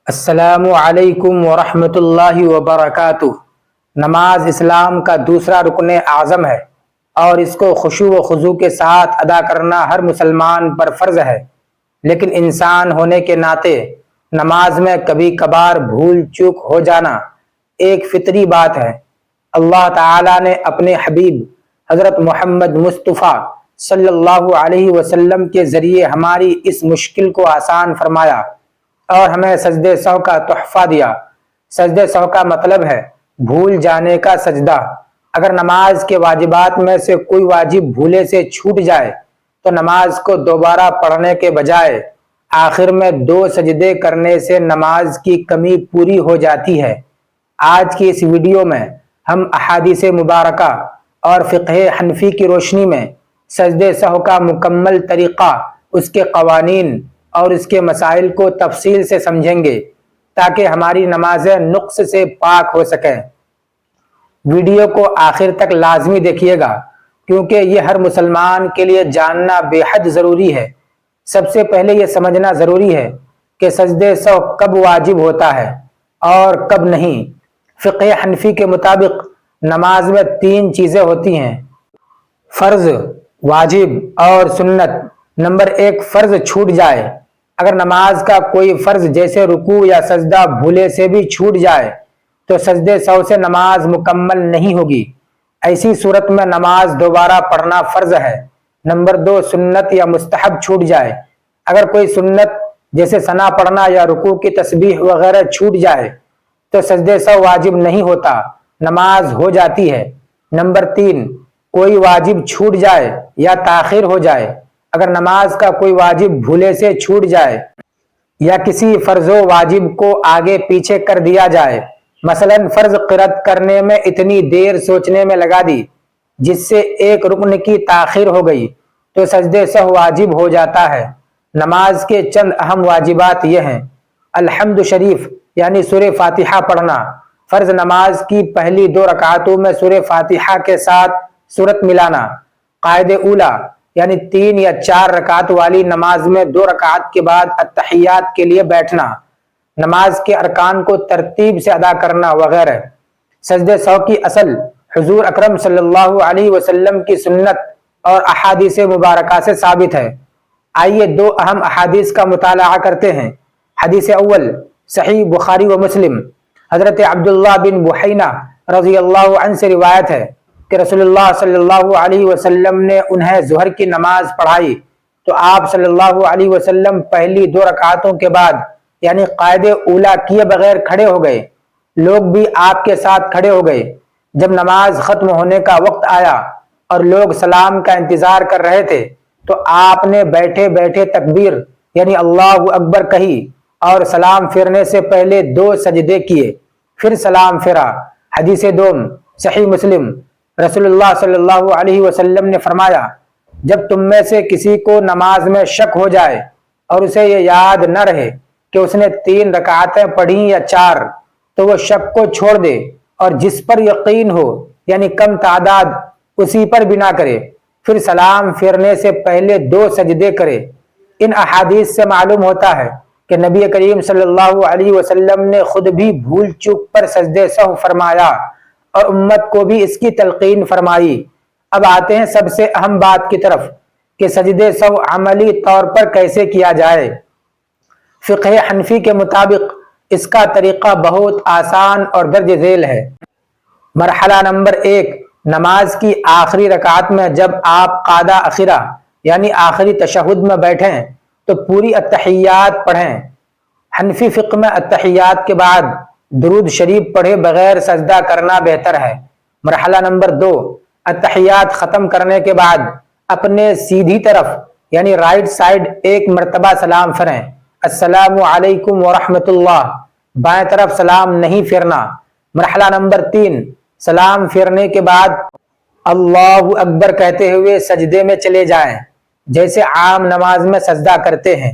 السلام علیکم ورحمۃ اللہ وبرکاتہ۔ نماز اسلام کا دوسرا رکن اعظم ہے اور اس کو خشوع و خضوع کے ساتھ ادا کرنا ہر مسلمان پر فرض ہے، لیکن انسان ہونے کے ناطے نماز میں کبھی کبھار بھول چوک ہو جانا ایک فطری بات ہے۔ اللہ تعالیٰ نے اپنے حبیب حضرت محمد مصطفیٰ صلی اللہ علیہ وسلم کے ذریعے ہماری اس مشکل کو آسان فرمایا اور ہمیں سجدے سہو کا تحفہ دیا۔ سجدے سہو کا مطلب ہے بھول جانے کا سجدہ۔ اگر نماز کے واجبات میں سے کوئی واجب بھولے سے چھوٹ جائے تو نماز کو دوبارہ پڑھنے کے بجائے آخر میں 2 سجدے کرنے سے نماز کی کمی پوری ہو جاتی ہے۔ آج کی اس ویڈیو میں ہم احادیث مبارکہ اور فقہ حنفی کی روشنی میں سجدے سہو کا مکمل طریقہ، اس کے قوانین اور اس کے مسائل کو تفصیل سے سمجھیں گے تاکہ ہماری نمازیں نقص سے پاک ہو سکیں۔ ویڈیو کو آخر تک لازمی دیکھیے گا کیونکہ یہ ہر مسلمان کے لیے جاننا بے حد ضروری ہے۔ سب سے پہلے یہ سمجھنا ضروری ہے کہ سجدے سہو کب واجب ہوتا ہے اور کب نہیں۔ فقہ حنفی کے مطابق نماز میں 3 چیزیں ہوتی ہیں: فرض، واجب اور سنت۔ نمبر 1، فرض چھوٹ جائے۔ اگر نماز کا کوئی فرض جیسے رکوع یا سجدہ بھولے سے بھی چھوٹ جائے تو سجدے سہو سے نماز مکمل نہیں ہوگی۔ ایسی صورت میں نماز دوبارہ پڑھنا فرض ہے۔ نمبر 2، سنت یا مستحب چھوٹ جائے۔ اگر کوئی سنت جیسے ثنا پڑھنا یا رکوع کی تسبیح وغیرہ چھوٹ جائے تو سجدے سہو واجب نہیں ہوتا، نماز ہو جاتی ہے۔ نمبر 3، کوئی واجب چھوٹ جائے یا تاخیر ہو جائے۔ اگر نماز کا کوئی واجب بھولے سے چھوٹ جائے یا کسی فرض و واجب کو آگے پیچھے کر دیا جائے، مثلا فرض قرأت کرنے میں اتنی دیر سوچنے میں لگا دی جس سے ایک رکن کی تاخیر ہو گئی تو سجدے سہو واجب ہو جاتا ہے۔ نماز کے چند اہم واجبات یہ ہیں: الحمد شریف یعنی سورہ فاتحہ پڑھنا۔ فرض نماز کی پہلی 2 رکعتوں میں سورہ فاتحہ کے ساتھ سورت ملانا۔ قاعد اولا یعنی 3 یا 4 رکعت والی نماز میں 2 رکعت کے بعد اتحیات کے لیے بیٹھنا۔ نماز کے ارکان کو ترتیب سے ادا کرنا وغیرہ۔ سجدے سہو کی اصل حضور اکرم صلی اللہ علیہ وسلم کی سنت اور احادیث مبارکہ سے ثابت ہے۔ آئیے 2 اہم احادیث کا مطالعہ کرتے ہیں۔ حدیث اول صحیح بخاری و مسلم، حضرت عبداللہ بن بحینہ رضی اللہ عنہ سے روایت ہے کہ رسول اللہ صلی اللہ علیہ وسلم نے انہیں ظہر کی نماز پڑھائی تو آپ صلی اللہ علیہ وسلم پہلی 2 رکعتوں کے بعد یعنی قاعدہ اولا کیے بغیر کھڑے ہو گئے۔ لوگ بھی آپ کے ساتھ کھڑے ہو گئے۔ جب نماز ختم ہونے کا وقت آیا اور لوگ سلام کا انتظار کر رہے تھے تو آپ نے بیٹھے بیٹھے تکبیر یعنی اللہ اکبر کہی اور سلام پھیرنے سے پہلے 2 سجدے کیے، پھر سلام پھیرا۔ حدیث دوم صحیح مسلم، رسول اللہ صلی اللہ علیہ وسلم نے فرمایا، جب تم میں سے کسی کو نماز میں شک ہو جائے اور اسے یہ یاد نہ رہے کہ اس نے 3 رکعتیں پڑھی یا 4 تو وہ شک کو چھوڑ دے اور جس پر یقین ہو یعنی کم تعداد اسی پر بنا کرے، پھر سلام پھیرنے سے پہلے 2 سجدے کرے۔ ان احادیث سے معلوم ہوتا ہے کہ نبی کریم صلی اللہ علیہ وسلم نے خود بھی بھول چوک پر سجدے سہو فرمایا اور امت کو بھی اس کی تلقین فرمائی۔ اب آتے ہیں سب سے اہم بات کی طرف کہ سجدے سہو عملی طور پر کیسے کیا جائے۔ فقہ حنفی کے مطابق اس کا طریقہ بہت آسان اور درج ذیل ہے۔ مرحلہ نمبر 1، نماز کی آخری رکعت میں جب آپ قعدہ اخیرہ یعنی آخری تشہد میں بیٹھیں تو پوری اتحیات پڑھیں۔ حنفی فقہ میں اتحیات کے بعد درود شریف پڑھے بغیر سجدہ کرنا بہتر ہے۔ مرحلہ نمبر 2، اتحیات ختم کرنے کے بعد اپنے سیدھی طرف یعنی رائٹ سائڈ 1 مرتبہ سلام پھیریں، السلام علیکم ورحمۃ اللہ۔ بائیں طرف سلام نہیں پھیرنا۔ مرحلہ نمبر 3، سلام پھیرنے کے بعد اللہ اکبر کہتے ہوئے سجدے میں چلے جائیں جیسے عام نماز میں سجدہ کرتے ہیں۔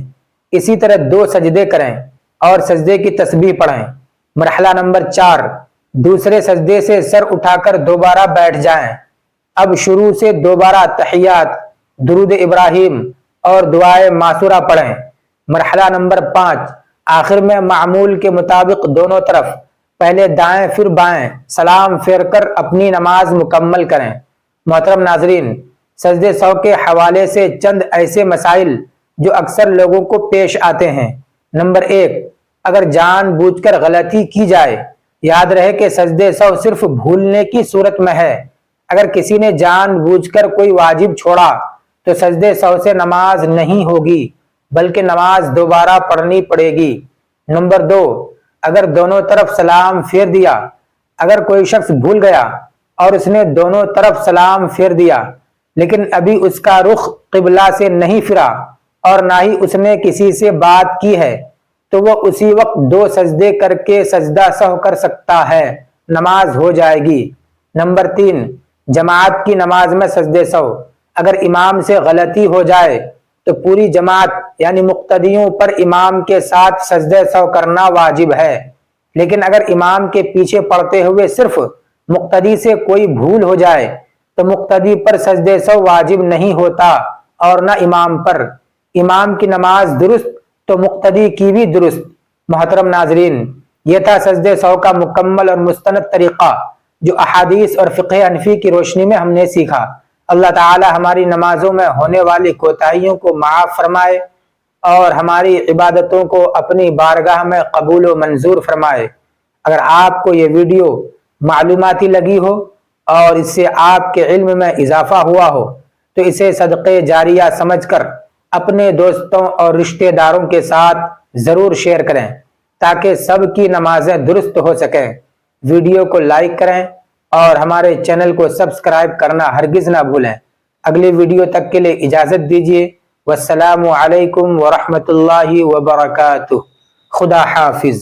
اسی طرح 2 سجدے کریں اور سجدے کی تسبیح پڑھیں۔ مرحلہ نمبر 4، دوسرے سجدے سے سر اٹھا کر دوبارہ بیٹھ جائیں۔ اب شروع سے دوبارہ تحیات، درود ابراہیم اور دعائے معصورہ پڑھیں۔ مرحلہ نمبر 5، آخر میں معمول کے مطابق دونوں طرف پہلے دائیں پھر بائیں سلام پھیر کر اپنی نماز مکمل کریں۔ محترم ناظرین، سجدے سہو کے حوالے سے چند ایسے مسائل جو اکثر لوگوں کو پیش آتے ہیں۔ نمبر 1، اگر جان بوجھ کر غلطی کی جائے، یاد رہے کہ سجدے سہو صرف بھولنے کی صورت میں ہے۔ اگر کسی نے جان بوجھ کر کوئی واجب چھوڑا تو سجدے سہو سے نماز نہیں ہوگی بلکہ نماز دوبارہ پڑھنی پڑے گی۔ نمبر 2، اگر دونوں طرف سلام پھیر دیا، اگر کوئی شخص بھول گیا اور اس نے دونوں طرف سلام پھیر دیا لیکن ابھی اس کا رخ قبلہ سے نہیں پھرا اور نہ ہی اس نے کسی سے بات کی ہے تو وہ اسی وقت 2 سجدے کر کے سجدہ سہو کر سکتا ہے، نماز ہو جائے گی۔ نمبر 3، جماعت کی نماز میں سجدے سہو، اگر امام سے غلطی ہو جائے تو پوری جماعت یعنی مقتدیوں پر امام کے ساتھ سجدہ سہو کرنا واجب ہے، لیکن اگر امام کے پیچھے پڑھتے ہوئے صرف مقتدی سے کوئی بھول ہو جائے تو مقتدی پر سجدہ سہو واجب نہیں ہوتا اور نہ امام پر۔ امام کی نماز درست تو مقتدی کی بھی درست۔ محترم ناظرین، یہ تھا سجدہ سہو کا مکمل اور مستند طریقہ جو احادیث اور فقہ حنفی کی روشنی میں ہم نے سیکھا۔ اللہ تعالی ہماری نمازوں میں ہونے والی کوتاہیوں کو معاف فرمائے اور ہماری عبادتوں کو اپنی بارگاہ میں قبول و منظور فرمائے۔ اگر آپ کو یہ ویڈیو معلوماتی لگی ہو اور اس سے آپ کے علم میں اضافہ ہوا ہو تو اسے صدقے جاریہ سمجھ کر اپنے دوستوں اور رشتہ داروں کے ساتھ ضرور شیئر کریں تاکہ سب کی نمازیں درست ہو سکیں۔ ویڈیو کو لائک کریں اور ہمارے چینل کو سبسکرائب کرنا ہرگز نہ بھولیں۔ اگلی ویڈیو تک کے لیے اجازت دیجیے۔ والسلام علیکم ورحمۃ اللہ وبرکاتہ۔ خدا حافظ۔